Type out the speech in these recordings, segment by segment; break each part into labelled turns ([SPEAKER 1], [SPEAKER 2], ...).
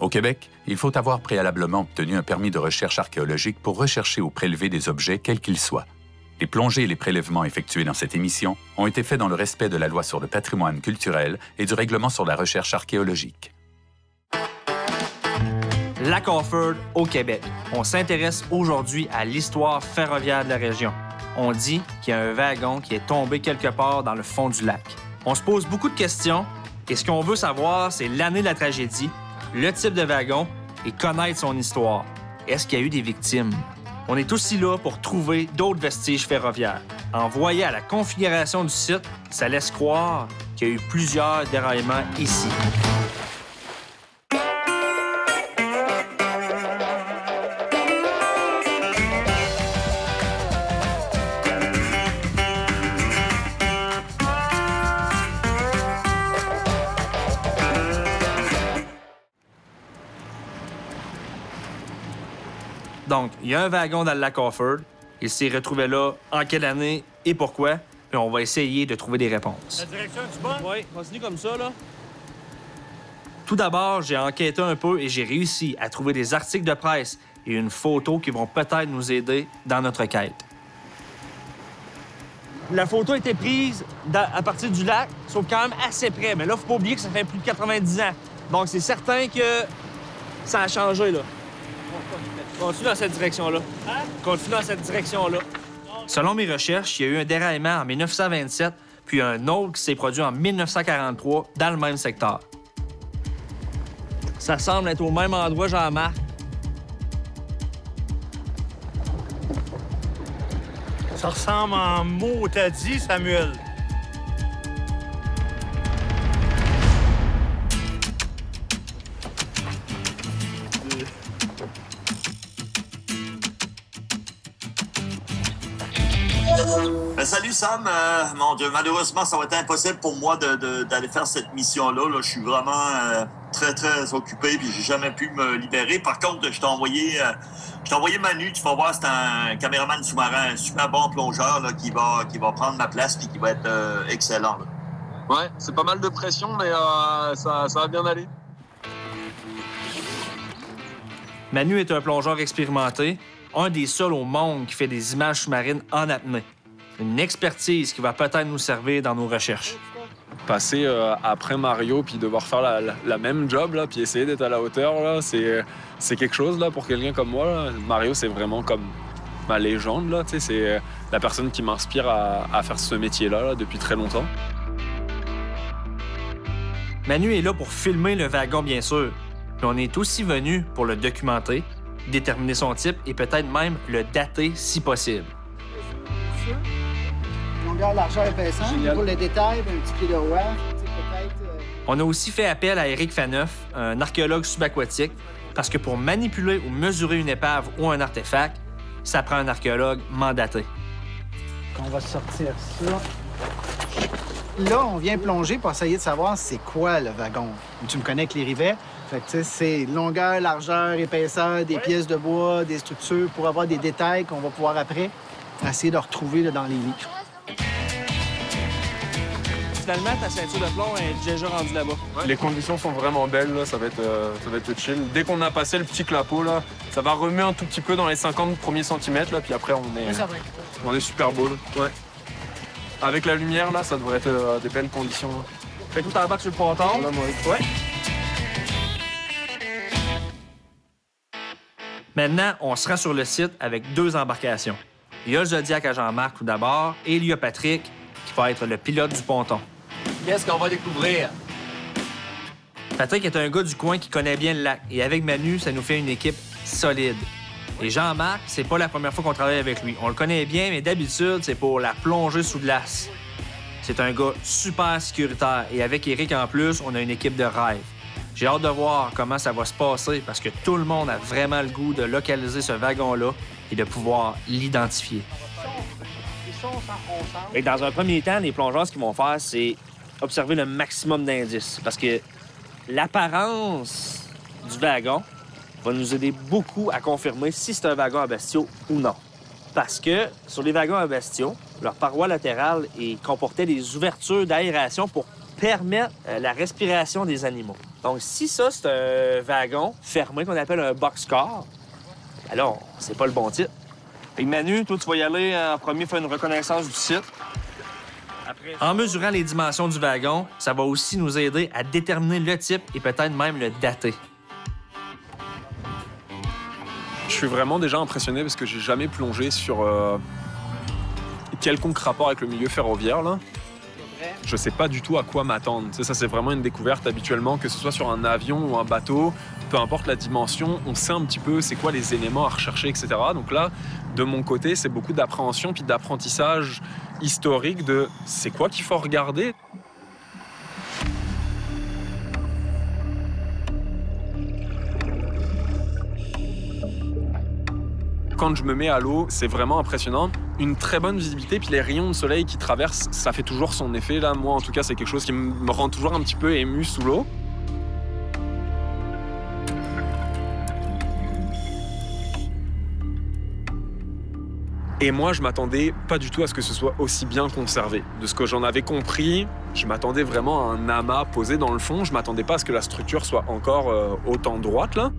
[SPEAKER 1] Au Québec, il faut avoir préalablement obtenu un permis de recherche archéologique pour rechercher ou prélever des objets quels qu'ils soient. Les plongées et les prélèvements effectués dans cette émission ont été faits dans le respect de la loi sur le patrimoine culturel et du règlement sur la recherche archéologique.
[SPEAKER 2] Lac Offord, au Québec. On s'intéresse aujourd'hui à l'histoire ferroviaire de la région. On dit qu'il y a un wagon qui est tombé quelque part dans le fond du lac. On se pose beaucoup de questions et ce qu'on veut savoir, c'est l'année de la tragédie, le type de wagon et connaître son histoire. Est-ce qu'il y a eu des victimes? On est aussi là pour trouver d'autres vestiges ferroviaires. En voyant la configuration du site, ça laisse croire qu'il y a eu plusieurs déraillements ici. Donc, il y a un wagon dans le lac Offord. Il s'est retrouvé là en quelle année et pourquoi? Puis on va essayer de trouver des réponses.
[SPEAKER 3] La direction est bonne?
[SPEAKER 2] Oui, continue comme ça, là. Tout d'abord, j'ai enquêté un peu et j'ai réussi à trouver des articles de presse et une photo qui vont peut-être nous aider dans notre quête. La photo a été prise à partir du lac, sauf quand même assez près. Mais là, faut pas oublier que ça fait plus de 90 ans. Donc, c'est certain que ça a changé, là. Continue dans cette direction-là. Continue dans cette direction-là. Selon mes recherches, il y a eu un déraillement en 1927, puis un autre qui s'est produit en 1943 dans le même secteur. Ça semble être au même endroit, Jean-Marc.
[SPEAKER 3] Ça ressemble en mot, t'as dit, Samuel.
[SPEAKER 4] Salut Sam, mon Dieu, malheureusement, ça va être impossible pour moi d'aller faire cette mission-là. Là. Je suis vraiment très occupé puis j'ai jamais pu me libérer. Par contre, je t'ai envoyé Manu, tu vas voir, c'est un caméraman sous-marin, un super bon plongeur là, qui va prendre ma place puis qui va être excellent. Là.
[SPEAKER 5] Ouais, c'est pas mal de pression, mais ça va bien aller.
[SPEAKER 2] Manu est un plongeur expérimenté, un des seuls au monde qui fait des images sous-marines en apnée. Une expertise qui va peut-être nous servir dans nos recherches.
[SPEAKER 5] Passer après Mario puis devoir faire la même job là, puis essayer d'être à la hauteur là, c'est quelque chose là pour quelqu'un comme moi. Là. Mario, c'est vraiment comme ma légende là, c'est la personne qui m'inspire à faire ce métier-là là, depuis très longtemps.
[SPEAKER 2] Manu est là pour filmer le wagon, bien sûr, mais on est aussi venu pour le documenter, déterminer son type et peut-être même le dater si possible.
[SPEAKER 6] Longueur, largeur, épaisseur. Pour les détails, un petit pied de roi.
[SPEAKER 2] On a aussi fait appel à Éric Faneuf, un archéologue subaquatique, parce que pour manipuler ou mesurer une épave ou un artefact, ça prend un archéologue mandaté.
[SPEAKER 6] On va sortir ça. Là, on vient plonger pour essayer de savoir c'est quoi le wagon. Tu me connais avec les rivets. Fait que, tu sais, c'est longueur, largeur, épaisseur, des pièces de bois, des structures pour avoir des détails qu'on va pouvoir après essayer de retrouver là, dans les livres.
[SPEAKER 2] Finalement, ta ceinture de plomb est déjà rendue là-bas.
[SPEAKER 5] Ouais. Les conditions sont vraiment belles, là. Ça va être chill. Dès qu'on a passé le petit clapot, là, ça va remuer un tout petit peu dans les 50 premiers centimètres, là, puis après, on est super beau. Là. Ouais. Avec la lumière, là, ça devrait être des belles conditions. Là.
[SPEAKER 2] Fait que tout embarque sur le ponton.
[SPEAKER 5] Ouais.
[SPEAKER 2] Maintenant, on se rend sur le site avec 2 embarcations. Il y a le Zodiac à Jean-Marc tout d'abord et il y a Patrick qui va être le pilote du ponton.
[SPEAKER 7] Qu'est-ce qu'on va découvrir?
[SPEAKER 2] Patrick est un gars du coin qui connaît bien le lac et avec Manu, ça nous fait une équipe solide. Et Jean-Marc, c'est pas la première fois qu'on travaille avec lui. On le connaît bien, mais d'habitude, c'est pour la plongée sous glace. C'est un gars super sécuritaire et avec Éric en plus, on a une équipe de rêve. J'ai hâte de voir comment ça va se passer parce que tout le monde a vraiment le goût de localiser ce wagon-là et de pouvoir l'identifier. Et dans un premier temps, les plongeurs, ce qu'ils vont faire, c'est observer le maximum d'indices parce que l'apparence du wagon va nous aider beaucoup à confirmer si c'est un wagon à bestiaux ou non. Parce que sur les wagons à bestiaux, leur paroi latérale comportait des ouvertures d'aération pour permettre la respiration des animaux. Donc, si ça, c'est un wagon fermé qu'on appelle un boxcar, alors, c'est pas le bon titre. Fait que Manu, toi, tu vas y aller en premier faire une reconnaissance du site. En mesurant les dimensions du wagon, ça va aussi nous aider à déterminer le type et peut-être même le dater.
[SPEAKER 5] Je suis vraiment déjà impressionné parce que j'ai jamais plongé sur quelconque rapport avec le milieu ferroviaire, là. Je sais pas du tout à quoi m'attendre. Tu sais, ça, c'est vraiment une découverte habituellement, que ce soit sur un avion ou un bateau, peu importe la dimension, on sait un petit peu c'est quoi les éléments à rechercher, etc. Donc là, de mon côté, c'est beaucoup d'appréhension puis d'apprentissage historique de c'est quoi qu'il faut regarder. Quand je me mets à l'eau, c'est vraiment impressionnant. Une très bonne visibilité, puis les rayons de soleil qui traversent, ça fait toujours son effet. Là, moi, en tout cas, c'est quelque chose qui me rend toujours un petit peu ému sous l'eau. Et moi, je m'attendais pas du tout à ce que ce soit aussi bien conservé. De ce que j'en avais compris, je m'attendais vraiment à un amas posé dans le fond. Je m'attendais pas à ce que la structure soit encore autant droite, là.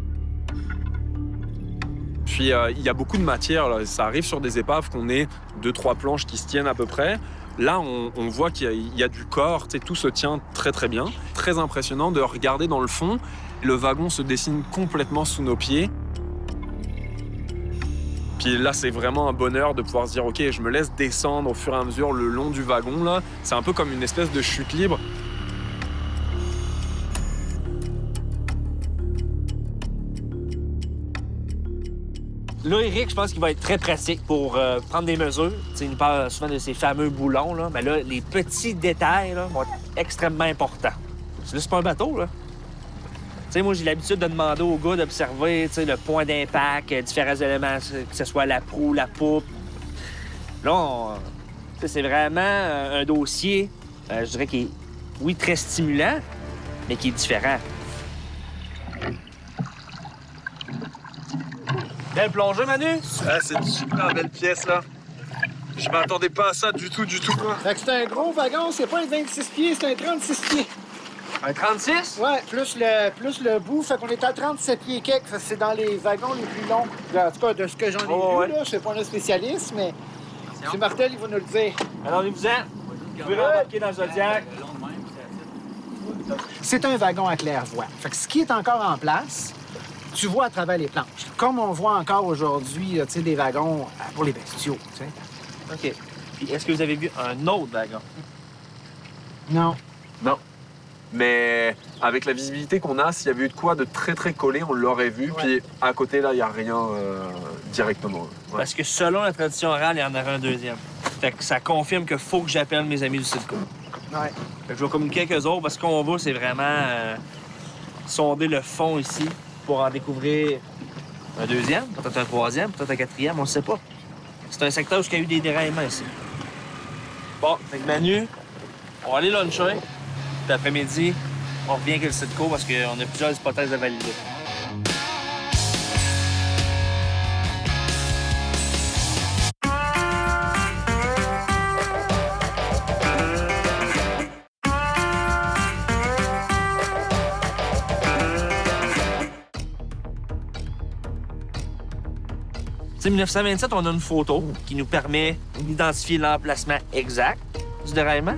[SPEAKER 5] Puis, il y a beaucoup de matière. Là. Ça arrive sur des épaves qu'on ait 2-3 planches qui se tiennent à peu près. Là, on voit qu'il y a du corps. Tout se tient très, très bien. Très impressionnant de regarder dans le fond. Le wagon se dessine complètement sous nos pieds. Puis là, c'est vraiment un bonheur de pouvoir se dire « OK, je me laisse descendre au fur et à mesure le long du wagon. » Là, c'est un peu comme une espèce de chute libre.
[SPEAKER 2] Là, Eric, je pense qu'il va être très pratique pour prendre des mesures. T'sais, il nous parle souvent de ces fameux boulons, là. Mais là, les petits détails là, vont être extrêmement importants. Là, c'est pas un bateau, là. T'sais, moi, j'ai l'habitude de demander aux gars d'observer le point d'impact, différents éléments, que ce soit la proue, la poupe. Là, c'est vraiment un dossier, je dirais, qui est, oui, très stimulant, mais qui est différent. Belle plongée, Manu?
[SPEAKER 5] Ah, c'est une super belle pièce, là. Je m'attendais pas à ça du tout.
[SPEAKER 6] Fait que c'est un gros wagon, c'est pas un 26 pieds, c'est un 36 pieds.
[SPEAKER 2] Un 36?
[SPEAKER 6] Ouais, plus le bout, fait qu'on est à 37 pieds quelques. C'est dans les wagons les plus longs. En tout cas, de ce que j'en ai vu, là, je suis pas un spécialiste, mais M. Martel, il va nous le dire.
[SPEAKER 2] Alors, vous-en. Vous pouvez rembarquer dans le Zodiac.
[SPEAKER 6] C'est un wagon à claire-voie. Fait que ce qui est encore en place, tu vois à travers les planches. Comme on voit encore aujourd'hui, tu sais, des wagons pour les bestiaux, tu sais.
[SPEAKER 2] OK. Puis, est-ce que vous avez vu un autre wagon?
[SPEAKER 6] Non.
[SPEAKER 5] Non. Mais avec la visibilité qu'on a, s'il y avait eu de quoi de très, très collé, on l'aurait vu. Ouais. Puis à côté, là, il n'y a rien directement. Ouais.
[SPEAKER 2] Parce que selon la tradition orale, il y en aurait un deuxième. Fait que ça confirme qu'il faut que j'appelle mes amis du Sidco.
[SPEAKER 6] Ouais.
[SPEAKER 2] Fait que je vais communiquer avec eux autres parce qu'on va, c'est vraiment sonder le fond ici pour en découvrir un deuxième, peut-être un troisième, peut-être un quatrième, on ne sait pas. C'est un secteur où il y a eu des déraillements ici. Bon, fait que Manu, on va aller luncher. Puis après-midi, on revient avec le Sidco parce qu'on a plusieurs hypothèses à valider. En 1927, on a une photo qui nous permet d'identifier l'emplacement exact du déraillement.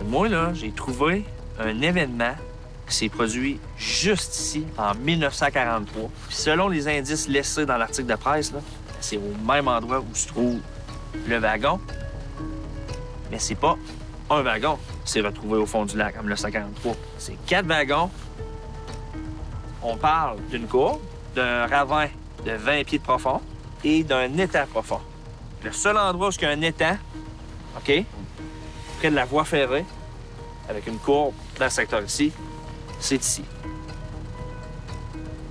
[SPEAKER 2] Moi, là, j'ai trouvé un événement qui s'est produit juste ici, en 1943. Puis selon les indices laissés dans l'article de presse, là, c'est au même endroit où se trouve le wagon. Mais c'est pas un wagon qui s'est retrouvé au fond du lac en 1943. C'est 4 wagons. On parle d'une courbe, d'un ravin de 20 pieds de profond et d'un étang profond. Le seul endroit où il y a un étang, OK, près de la voie ferrée, avec une courbe dans le secteur ici, c'est ici.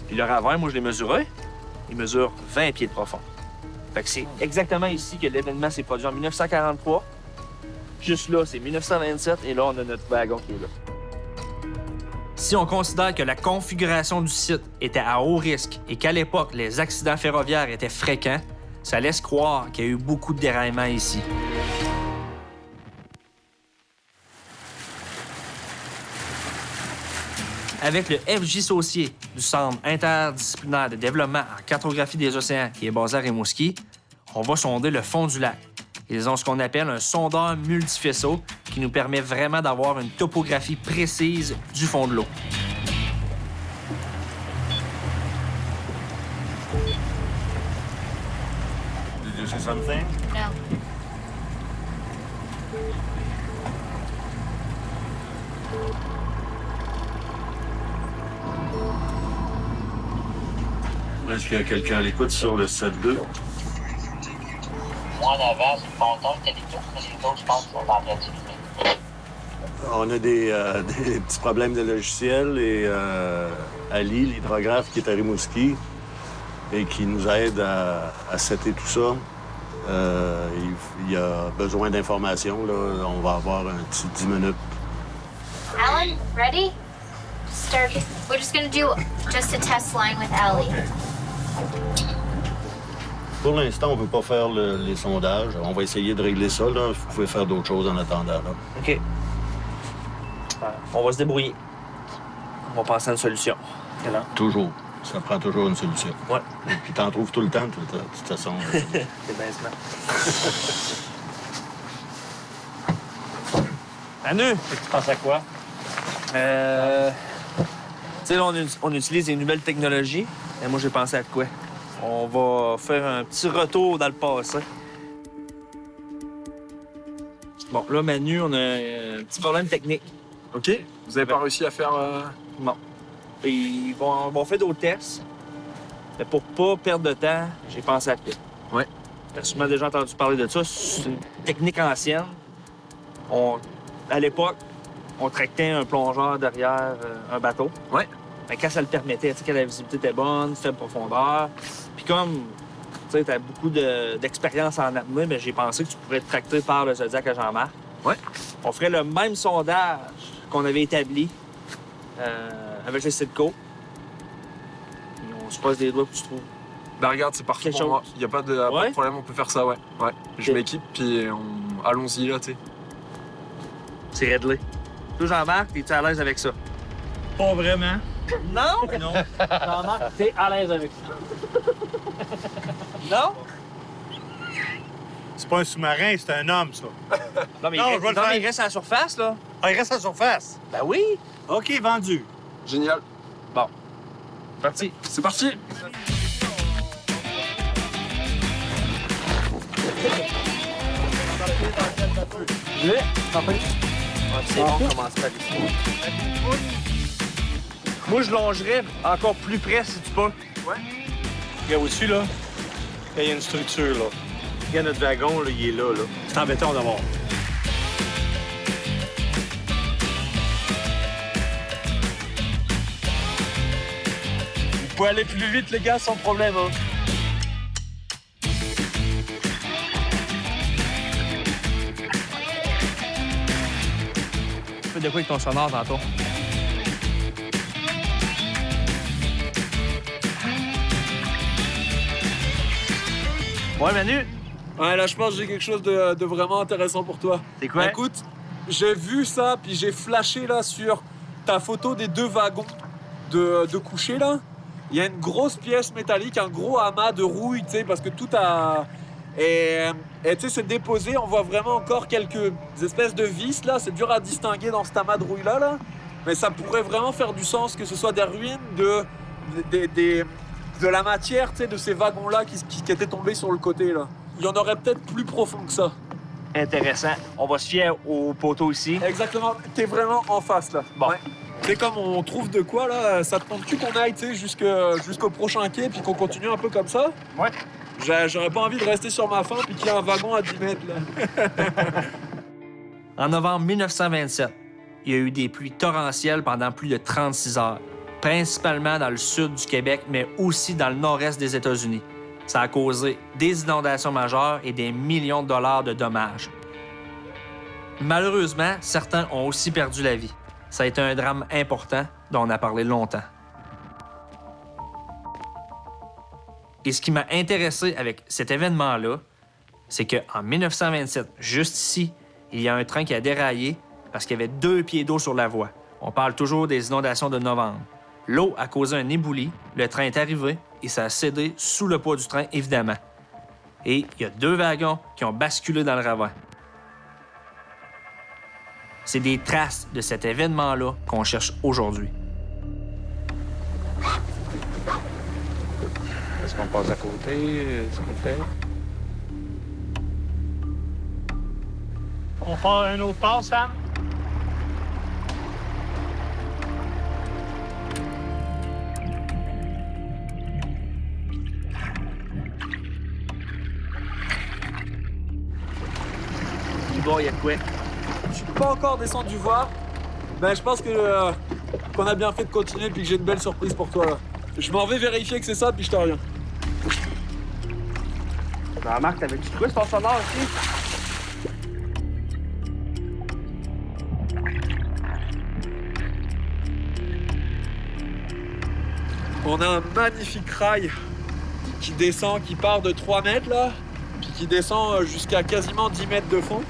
[SPEAKER 2] Puis le ravin, moi, je l'ai mesuré. Il mesure 20 pieds de profond. Fait que c'est exactement ici que l'événement s'est produit en 1943. Juste là, c'est 1927, et là, on a notre wagon qui est là. Si on considère que la configuration du site était à haut risque et qu'à l'époque, les accidents ferroviaires étaient fréquents, ça laisse croire qu'il y a eu beaucoup de déraillements ici. Avec le FJ Saucier du Centre interdisciplinaire de développement en cartographie des océans qui est basé à Rimouski, on va sonder le fond du lac. Ils ont ce qu'on appelle un sondeur multifaisceau qui nous permet vraiment d'avoir une topographie précise du fond de l'eau.
[SPEAKER 3] Did you see something?
[SPEAKER 8] No.
[SPEAKER 3] Est-ce qu'il y a quelqu'un à l'écoute sur le 7-2?
[SPEAKER 7] Moi, en avant, c'est le ponton, le télétour, mais les autres, je pense, sont en activité.
[SPEAKER 3] On a des petits problèmes de logiciel et Ali, l'hydrographe qui est à Rimouski et qui nous aide à setter tout ça, il a besoin d'informations. Là. On va avoir un petit 10 minutes.
[SPEAKER 8] Alan, ready? Start. We're just gonna do just a test line with Ellie.
[SPEAKER 3] Pour l'instant, on ne peut pas faire les sondages. On va essayer de régler ça. Là. Vous pouvez faire d'autres choses en attendant. Là.
[SPEAKER 2] OK. On va se débrouiller. On va penser à une solution.
[SPEAKER 3] Toujours. Ça prend toujours une solution.
[SPEAKER 2] Ouais.
[SPEAKER 3] Et puis t'en trouves tout le temps, de toute façon.
[SPEAKER 2] C'est bien smart. Manu!
[SPEAKER 7] Tu penses à quoi?
[SPEAKER 2] Tu sais, là, on utilise des nouvelles technologies. Et moi, j'ai pensé à quoi? On va faire un petit retour dans le passé. Bon, là, Manu, on a un petit problème technique.
[SPEAKER 5] OK? Vous avez pas réussi à faire...
[SPEAKER 2] Bon. Et ils vont faire d'autres tests. Mais pour pas perdre de temps, j'ai pensé à quoi?
[SPEAKER 5] Ouais.
[SPEAKER 2] T'as sûrement déjà entendu parler de ça. C'est une technique ancienne. À l'époque, on tractait un plongeur derrière un bateau.
[SPEAKER 5] Ouais.
[SPEAKER 2] Mais quand ça le permettait, tu sais, quand la visibilité était bonne, faible profondeur. Puis comme, tu sais, t'as beaucoup d'expérience en apnée, mais j'ai pensé que tu pourrais te tracter par le Zodiac à Jean-Marc.
[SPEAKER 5] Ouais.
[SPEAKER 2] On ferait le même sondage qu'on avait établi avec les Sidco. On se passe des doigts, puis tu trouves.
[SPEAKER 5] Ben regarde, c'est parfait
[SPEAKER 2] Quelque
[SPEAKER 5] pour moi.
[SPEAKER 2] chose.
[SPEAKER 5] Il n'y a pas de problème, on peut faire ça, ouais. Ouais. Je
[SPEAKER 2] Ok.
[SPEAKER 5] m'équipe, puis allons-y, là, tu sais.
[SPEAKER 2] C'est réglé. Toi, Jean-Marc, t'es-tu à l'aise avec ça?
[SPEAKER 3] Pas vraiment.
[SPEAKER 2] Non?
[SPEAKER 3] Non.
[SPEAKER 7] Jean-Marc, t'es à l'aise avec ça.
[SPEAKER 2] Non?
[SPEAKER 3] C'est pas un sous-marin, c'est un homme, ça.
[SPEAKER 2] Non, mais,
[SPEAKER 3] Non, je vais le faire.
[SPEAKER 2] il reste à la surface, là.
[SPEAKER 3] Ah, il reste à la surface.
[SPEAKER 2] Ben oui.
[SPEAKER 3] OK, vendu.
[SPEAKER 5] Génial.
[SPEAKER 2] Parti.
[SPEAKER 5] C'est parti!
[SPEAKER 2] C'est bon, on commence par ici. Moi, je longerais encore plus près, si tu peux.
[SPEAKER 3] Regarde au-dessus, là. Il y a une structure, là. Regarde notre wagon, là, il est là, là. C'est en béton d'abord.
[SPEAKER 5] Vous pouvez aller plus vite, les gars, sans problème, hein.
[SPEAKER 2] Tu fais de quoi avec ton sonore tantôt? Ouais, Manu,
[SPEAKER 5] Ouais, là, je pense que j'ai quelque chose de vraiment intéressant pour toi.
[SPEAKER 2] c'est quoi?
[SPEAKER 5] Écoute, j'ai vu ça, puis j'ai flashé, là, sur ta photo des 2 wagons de coucher, là. Il y a une grosse pièce métallique, un gros amas de rouille, tu sais, parce que tout a... Et tu sais, c'est déposé, on voit vraiment encore quelques espèces de vis, là. C'est dur à distinguer dans cet amas de rouille-là, là. Mais ça pourrait vraiment faire du sens que ce soit des ruines de la matière, tu sais, de ces wagons-là qui étaient tombés sur le côté, là. Il y en aurait peut-être plus profond que ça.
[SPEAKER 2] Intéressant. On va se fier au poteau ici.
[SPEAKER 5] Exactement, t'es vraiment en face, là.
[SPEAKER 2] Bon.
[SPEAKER 5] Ouais. C'est comme on trouve de quoi, là, ça te tente-tu qu'on aille, tu sais, jusqu'au prochain quai, puis qu'on continue un peu comme ça?
[SPEAKER 2] Ouais.
[SPEAKER 5] J'aurais pas envie de rester sur ma faim, puis qu'il y ait un wagon à 10 mètres, là.
[SPEAKER 2] En novembre 1927, il y a eu des pluies torrentielles pendant plus de 36 heures, principalement dans le sud du Québec, mais aussi dans le nord-est des États-Unis. Ça a causé des inondations majeures et des millions de dollars de dommages. Malheureusement, certains ont aussi perdu la vie. Ça a été un drame important dont on a parlé longtemps. Et ce qui m'a intéressé avec cet événement-là, c'est qu'en 1927, juste ici, il y a un train qui a déraillé parce qu'il y avait 2 pieds d'eau sur la voie. On parle toujours des inondations de novembre. L'eau a causé un éboulis, le train est arrivé et ça a cédé sous le poids du train, évidemment. Et il y a 2 wagons qui ont basculé dans le ravin. C'est des traces de cet événement-là qu'on cherche aujourd'hui.
[SPEAKER 5] Est-ce qu'on passe à côté? Est-ce qu'on fait?
[SPEAKER 9] On fait un autre pas, Sam?
[SPEAKER 2] Du bord, il y a quoi?
[SPEAKER 5] Je suis pas encore descendu voir. Ben, je pense que qu'on a bien fait de continuer puis que j'ai une belle surprise pour toi. Là. Je m'en vais vérifier que c'est ça puis je te reviens.
[SPEAKER 2] Ben, Marc, t'avais-tu trouvé ce sonore aussi?
[SPEAKER 5] On a un magnifique rail qui descend, qui part de 3 mètres là, puis qui descend jusqu'à quasiment 10 mètres de fond.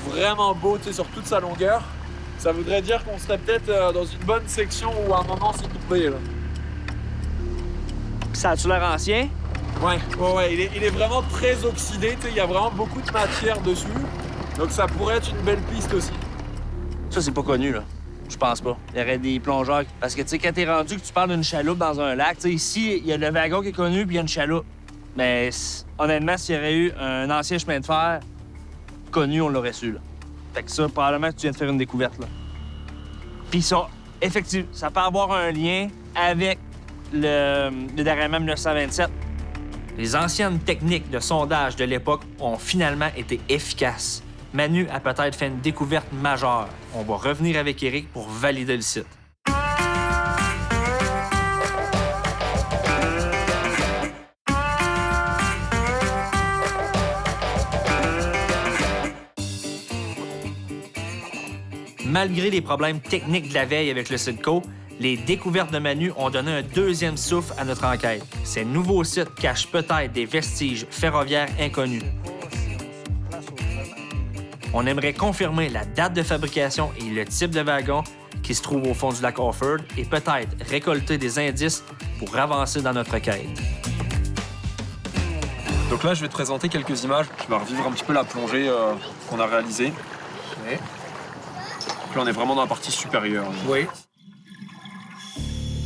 [SPEAKER 5] Vraiment beau, tu sais, sur toute sa longueur. Ça voudrait dire qu'on serait peut-être dans une bonne section où à un moment c'est coupé là.
[SPEAKER 2] Ça a-tu l'air ancien?
[SPEAKER 5] Ouais, il est vraiment très oxydé, tu sais, il y a vraiment beaucoup de matière dessus. Donc ça pourrait être une belle piste aussi.
[SPEAKER 2] Ça, c'est pas connu, là. Je pense pas. Il y aurait des plongeurs. Parce que, tu sais, quand t'es rendu que tu parles d'une chaloupe dans un lac, tu sais, ici, il y a le wagon qui est connu, puis il y a une chaloupe. Mais honnêtement, s'il y aurait eu un ancien chemin de fer connu, on l'aurait su, là. Fait que ça, probablement que tu viens de faire une découverte, là. Puis ça, effectivement, ça peut avoir un lien avec le déraillement 1927. Les anciennes techniques de sondage de l'époque ont finalement été efficaces. Manu a peut-être fait une découverte majeure. On va revenir avec Éric pour valider le site. Malgré les problèmes techniques de la veille avec le Citco, les découvertes de Manu ont donné un deuxième souffle à notre enquête. Ces nouveaux sites cachent peut-être des vestiges ferroviaires inconnus. On aimerait confirmer la date de fabrication et le type de wagon qui se trouve au fond du lac Orford et peut-être récolter des indices pour avancer dans notre quête.
[SPEAKER 5] Donc là, je vais te présenter quelques images. Je vais revivre un petit peu la plongée qu'on a réalisée.
[SPEAKER 6] Oui.
[SPEAKER 5] Là, on est vraiment dans la partie supérieure.
[SPEAKER 6] Oui.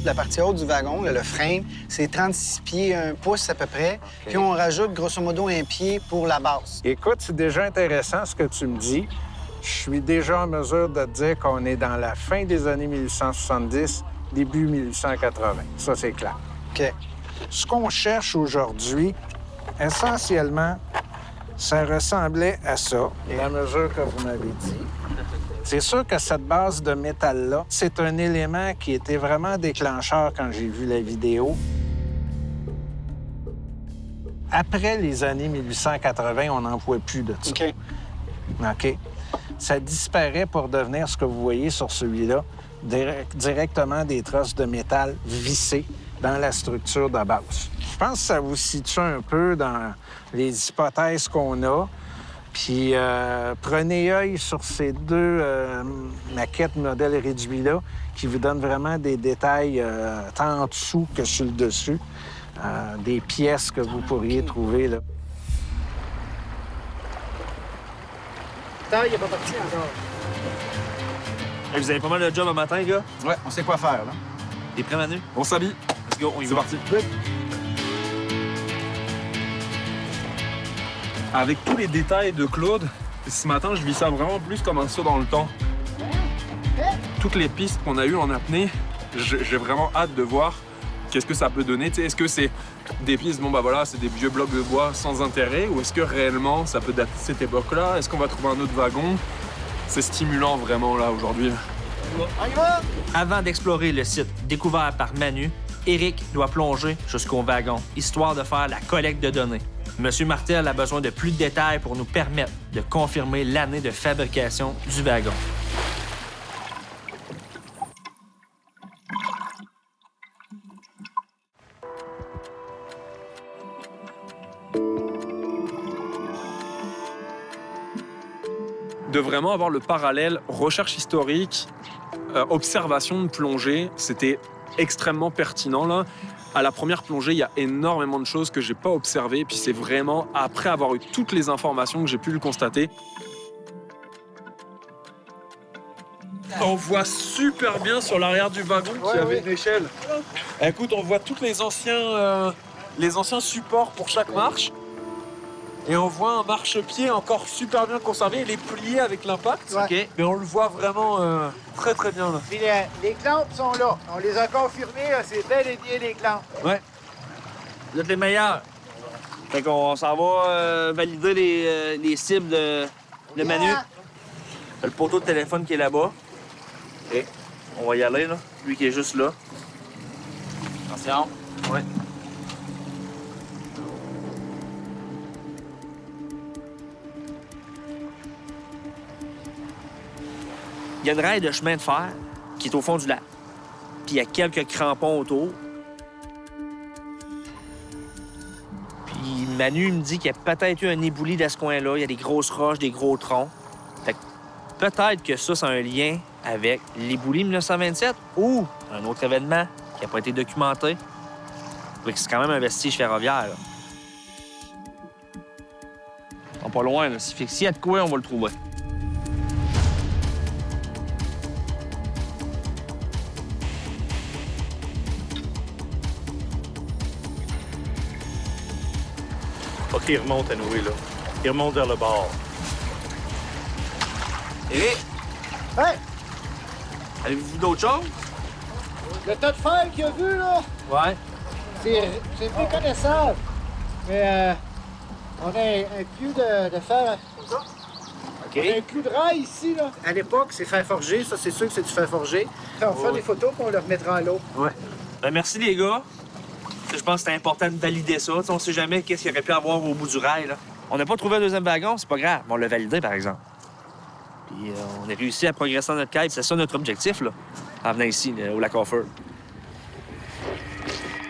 [SPEAKER 6] La partie haute du wagon, là, le frame, c'est 36 pieds, 1 pouce à peu près. Okay. Puis on rajoute grosso modo 1 pied pour la base.
[SPEAKER 10] Écoute, c'est déjà intéressant ce que tu me dis. Je suis déjà en mesure de te dire qu'on est dans la fin des années 1870, début 1880. Ça, c'est clair.
[SPEAKER 6] OK.
[SPEAKER 10] Ce qu'on cherche aujourd'hui, essentiellement, ça ressemblait à ça, la mesure que vous m'avez dit. C'est sûr que cette base de métal-là, c'est un élément qui était vraiment déclencheur quand j'ai vu la vidéo. Après les années 1880, on n'en voit plus de ça.
[SPEAKER 6] OK.
[SPEAKER 10] OK. Ça disparaît pour devenir ce que vous voyez sur celui-là, directement des trosses de métal vissées dans la structure de base. Je pense que ça vous situe un peu dans les hypothèses qu'on a. Puis prenez œil sur ces 2 maquettes modèles réduits-là qui vous donnent vraiment des détails tant en dessous que sur le dessus, des pièces que vous pourriez trouver là.
[SPEAKER 6] Attends, il n'est pas parti encore.
[SPEAKER 2] Hey, vous avez pas mal de job un matin, gars?
[SPEAKER 6] Ouais, on sait quoi faire, là.
[SPEAKER 2] T'es prêt, Manu?
[SPEAKER 5] On s'habille.
[SPEAKER 2] Let's go, on y va.
[SPEAKER 5] C'est parti. Good. Avec tous les détails de Claude, ce matin, je vis ça vraiment plus comme un saut dans le temps. Toutes les pistes qu'on a eues en apnée, j'ai vraiment hâte de voir qu'est-ce que ça peut donner. Est-ce que c'est des pistes, bon, bah voilà, c'est des vieux blocs de bois sans intérêt, ou est-ce que réellement, ça peut dater de cette époque-là? Est-ce qu'on va trouver un autre wagon? C'est stimulant, vraiment, là, aujourd'hui.
[SPEAKER 2] Avant d'explorer le site découvert par Manu, Éric doit plonger jusqu'au wagon, histoire de faire la collecte de données. Monsieur Martel a besoin de plus de détails pour nous permettre de confirmer l'année de fabrication du wagon.
[SPEAKER 5] De vraiment avoir le parallèle recherche historique observation de plongée, c'était extrêmement pertinent, là. À la première plongée, il y a énormément de choses que j'ai pas observées, puis c'est vraiment après avoir eu toutes les informations que j'ai pu le constater. On voit super bien sur l'arrière du wagon qu'il y avait une échelle. Écoute, on voit tous les anciens supports pour chaque marche. Et on voit un marchepied encore super bien conservé. Il est plié avec l'impact.
[SPEAKER 6] Ouais.
[SPEAKER 2] OK.
[SPEAKER 5] Mais on le voit vraiment très très bien là.
[SPEAKER 6] Puis les clampes sont là. On les a confirmés, là, c'est bel et bien les clampes.
[SPEAKER 2] Ouais. Vous êtes les meilleurs. Fait qu'on s'en va valider les cibles de Manu.
[SPEAKER 6] Yeah.
[SPEAKER 2] Le poteau de téléphone qui est là-bas. OK. On va y aller, là. Lui qui est juste là. Attention. Ouais. Il y a une rail de chemin de fer qui est au fond du lac. Puis il y a quelques crampons autour. Puis Manu me dit qu'il y a peut-être eu un éboulis dans ce coin-là. Il y a des grosses roches, des gros troncs. Fait que peut-être que ça, c'est un lien avec l'éboulis 1927 ou un autre événement qui n'a pas été documenté. Fait que c'est quand même un vestige ferroviaire, là. On est pas loin, là. Fait que s'il y a de quoi, on va le trouver.
[SPEAKER 3] OK, il remonte à nouer, là. Il remonte vers le bord.
[SPEAKER 2] Et
[SPEAKER 6] Hey!
[SPEAKER 2] avez-vous d'autres choses?
[SPEAKER 6] Le tas de fer qu'il a vu, là,
[SPEAKER 2] Ouais.
[SPEAKER 6] c'est méconnaissable. Mais on a un clou de fer.
[SPEAKER 2] OK.
[SPEAKER 6] On a un clou de rail ici, là. À l'époque, c'est fer forgé. Ça, c'est sûr que c'est du fer forgé. On va faire des photos, puis on le remettra à l'eau.
[SPEAKER 2] Ouais. Ben, merci, les gars. Je pense que c'était important de valider ça. T'sais, on sait jamais qu'est-ce qu'il aurait pu avoir au bout du rail, là. On n'a pas trouvé un deuxième wagon, c'est pas grave. On l'a validé, par exemple. Puis on a réussi à progresser dans notre quête. C'est ça notre objectif, là, en venant ici, là, au lac Offord.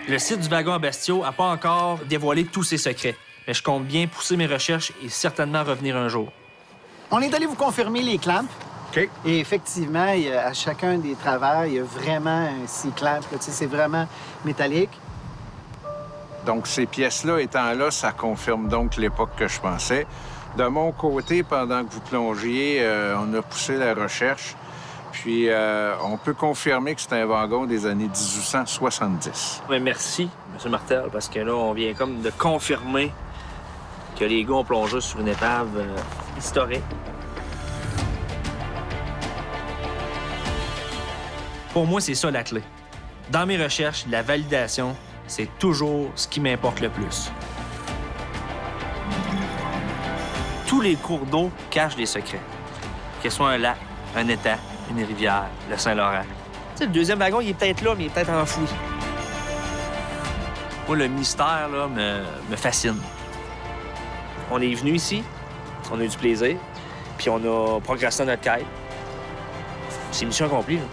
[SPEAKER 2] Le site du wagon à bestiaux n'a pas encore dévoilé tous ses secrets. Mais je compte bien pousser mes recherches et certainement revenir un jour.
[SPEAKER 6] On est allé vous confirmer les clamps.
[SPEAKER 2] OK.
[SPEAKER 6] Et effectivement, à chacun des travers, il y a vraiment un C-clamp. C'est vraiment métallique.
[SPEAKER 10] Donc, ces pièces-là étant là, ça confirme donc l'époque que je pensais. De mon côté, pendant que vous plongiez, on a poussé la recherche. Puis, on peut confirmer que c'est un wagon des années 1870.
[SPEAKER 2] Ouais, merci, M. Martel, parce que là, on vient comme de confirmer que les gars ont plongé sur une épave historique. Pour moi, c'est ça la clé. Dans mes recherches, la validation, c'est toujours ce qui m'importe le plus. Tous les cours d'eau cachent des secrets. Que ce soit un lac, un étang, une rivière, le Saint-Laurent. Tu sais, le deuxième wagon, il est peut-être là, mais il est peut-être enfoui. Moi, le mystère, là, me fascine. On est venu ici, on a eu du plaisir, puis on a progressé dans notre quête. C'est mission accomplie, là.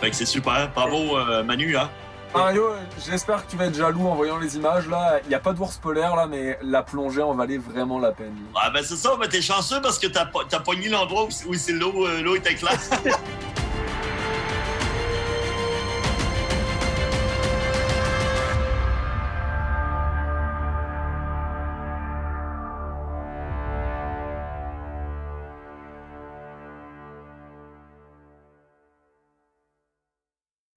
[SPEAKER 4] Fait que c'est super. Bravo, Manu, hein?
[SPEAKER 5] Mario, j'espère que tu vas être jaloux en voyant les images là. Il n'y a pas d'ours polaire là, mais la plongée en valait vraiment la peine.
[SPEAKER 4] Ah ben c'est ça, mais t'es chanceux parce que t'as pogné l'endroit où l'eau était claire.